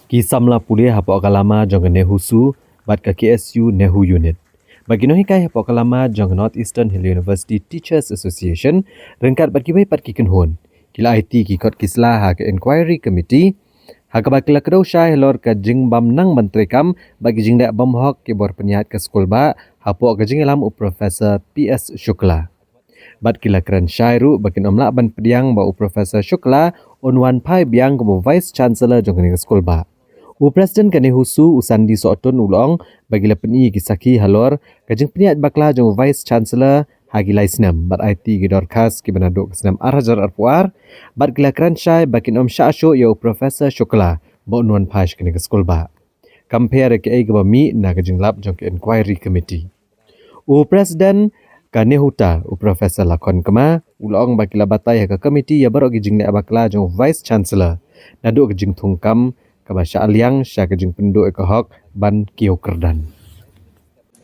Kisamla Pule hapo akalama jong NEHU su bat ka KSU NEHU unit. Bagi Nonghikai hapo akalama jong Northeastern Hill University Teachers Association rengkat bat kibai pat kiken hon. Kila IT kikot kisla ha ke inquiry committee ha ka bakila kedau syai lor ka jing bam nang menteri kam bagi jing dak bam hok ke bor penyihat ke skol ba hapo ka jing lam u Profesor PS Shukla. Bat kila keren syai ru bakin omla ban pediang ba u Profesor Shukla on Wanphai biang ko Vice Chancellor jong ni skol ba. U Presiden kan NEHU su usandi sootun ulong bagi lepeni kisaki halor kajeng peniat bakla jong Vice Chancellor hagi laisnam bat IT gidor khas ki banado kesnam arhajar arpuar bat gila kranchai bakin om syasho yo Profesor Shukla bo nuan pash kini ke skol ba. Compare ke ai gabami na kajeng lap jong ke inquiry committee. U Presiden kan NEHU ta u Profesor lakon kema ulong bakila batai ke committee ya baro gijing ne bakla jong Vice Chancellor nadu kajeng thungkam kabasya aliang sya kejing penduk ekahok ban kiau kerdan.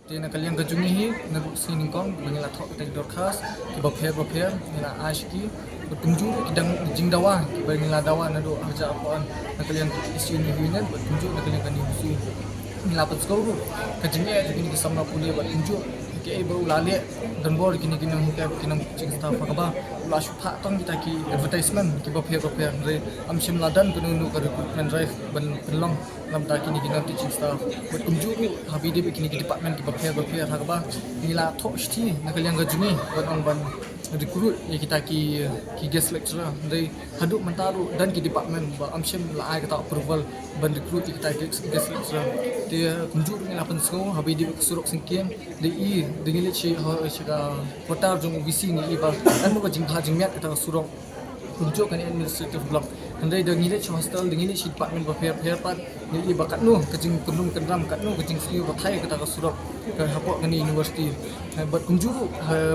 Tena kalian kejungi hi nabu sini kong mengila thok tek dor khas ki bapher mila ashki berkunjung kidang jing dawa ki mengila dawa nadu aja apaan na kalian isu ni huinan berkunjung na kalian kan isu mila pat skor kejungi jadi ni samna Pule berkunjung ke baru lale dan bor kini kinam cing staff ka ula syutha tong kita ki advertisement ki bapher re amshim ladan kunu ka recruitment drive ban pelong lam ta kini kinam teaching staff berkunjung habide kini ki department ki bapher ha ka nila thok sti na kalian ga juni ban recruit ya kita ki guest lecturer re haduk mentaru dan ki department ba amshim la ai kata approval ban recruit kita guest lecturer dia kunjung nila pen sko habide surok singkiem de i dengan leceh secara kota jung visi ni iba dan bukan jing jing miat kita surong tunjuk kan administrative block andai dengan leceh hostel dengan leceh department bapher pat ni iba kat nu kejing kendum kendam kat nu kejing sliu bathai kita surong ke hapok ngani university buat kunjung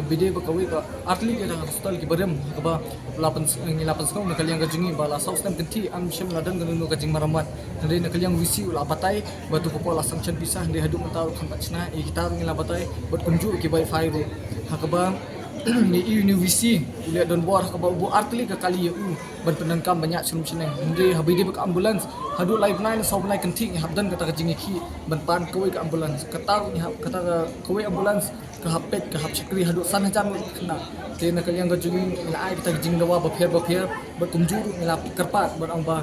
bide bakawi ka atli kita hostel ki barem ke ba 8 sekong nak kalian kejingi bala saus dan kenti am syam ladan nganu kejing maramat andai nak kalian visi ula batai batu popola sanction pisah di haduk mentar khampat cina kita ngila batai buat kunjung ki bai fairu hakaba ni university uliat don bor hakaba bu artli ka kali u ban penangkam banyak sum cina ndi habide bak ambulans hadu live nine sau nai kenting habdan kata kejingi ki ban pan koi ka ambulans katar ni kata koi ambulans ke hapet ke hap chakri hadu san jam kena te nak kalian kejingi la ai kita kejing dawa bapher buat kunjung ngila kerpat ban amba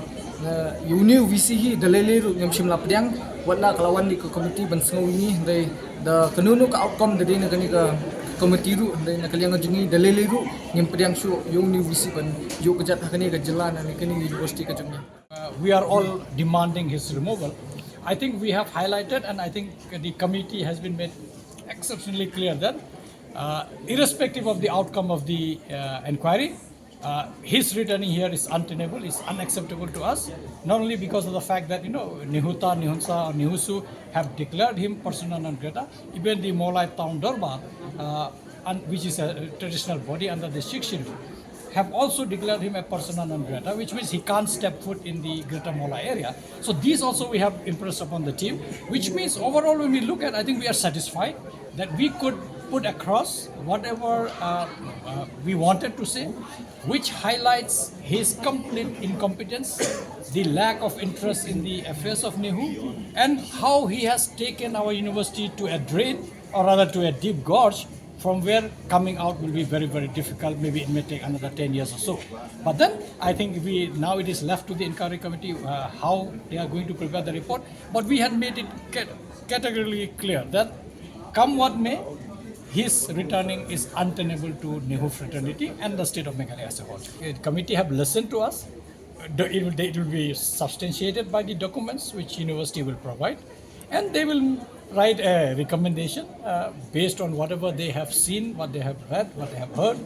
university hi daleleru nyam shimla pediang wala kalawan di komiti ban sengaw ini dari da kanunu ka outcome dari negani ka komiti ru dari nak kalian ngajungi daleleru nyam pediang shu university ban yo kejat kani ka jalan ani kani university ka jungi we are all demanding his removal. I think we have highlighted and I think the committee has been made exceptionally clear that irrespective of the outcome of the inquiry, his returning here is untenable, is unacceptable to us, not only because of the fact that, Nihuta, Nihunsa, or Nihusu have declared him persona non grata, even the Molai town Dorba, which is a traditional body under the Sikh Shirif, have also declared him a persona non grata, which means he can't step foot in the Greater Mola area. So these also we have impressed upon the team, which means overall when we look at, I think we are satisfied that we could put across whatever we wanted to say, which highlights his complete incompetence, the lack of interest in the affairs of NEHU, and how he has taken our university to a drain, or rather to a deep gorge, from where coming out will be very, very difficult. Maybe it may take another 10 years or so. But then I think now it is left to the inquiry committee how they are going to prepare the report. But we had made it categorically clear that come what may, his returning is untenable to NEHU fraternity and the state of Meghalaya as a whole. The committee have listened to us. It will be substantiated by the documents which university will provide, and they will write a recommendation based on whatever they have seen, what they have read, what they have heard.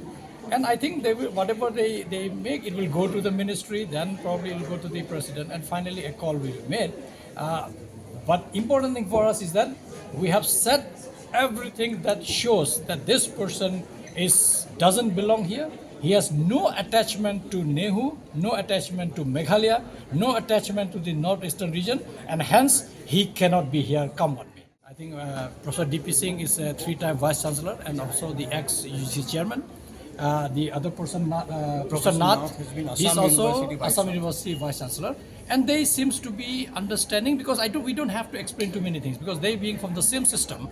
And I think whatever they make, it will go to the ministry, then probably it will go to the president, and finally a call will be made. But important thing for us is that we have said everything that shows that this person doesn't belong here. He has no attachment to NEHU, no attachment to Meghalaya, no attachment to the northeastern region, and hence he cannot be here come what may. I think Professor D.P. Singh is a 3-time Vice Chancellor and also the ex-UGC Chairman. The other person, Professor Nath, he is also Assam University Vice Chancellor. And they seems to be understanding, because we don't have to explain too many things, because they being from the same system,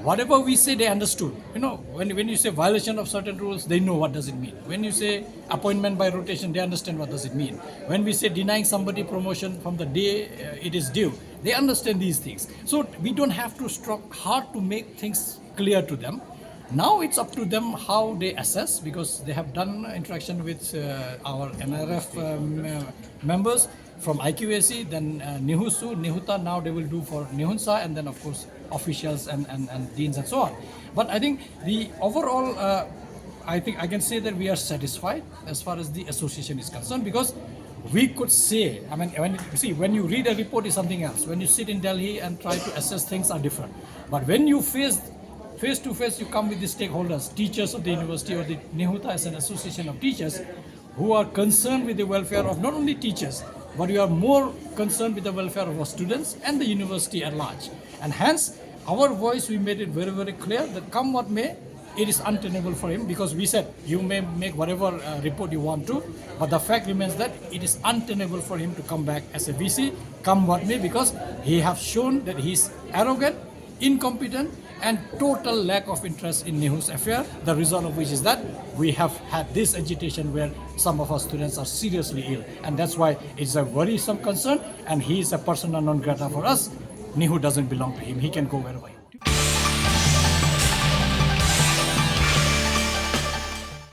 whatever we say they understood. When you say violation of certain rules, they know what does it mean. When you say appointment by rotation, they understand what does it mean. When we say denying somebody promotion from the day it is due, they understand these things. So we don't have to struggle hard to make things clear to them. Now it's up to them how they assess, because they have done interaction with our NRF members from IQAC, then NEHU, NEHUTA, now they will do for NEHUNSA, and then of course officials and deans and so on. But I think the overall, I think I can say that we are satisfied as far as the association is concerned, because we could say, when you read a report is something else. When you sit in Delhi and try to assess things are different. But when you face to face, you come with the stakeholders, teachers of the university, or the NEHUTA as an association of teachers who are concerned with the welfare of not only teachers, but we are more concerned with the welfare of our students and the university at large. And hence, our voice, we made it very, very clear that come what may, it is untenable for him, because we said you may make whatever report you want to, but the fact remains that it is untenable for him to come back as a VC, come what may, because he has shown that he is arrogant, incompetent, and total lack of interest in NEHU's affair, the result of which is that we have had this agitation where some of our students are seriously ill. And that's why it's a worrisome concern, and he is a persona non grata for us. NEHU doesn't belong to him. He can go wherever he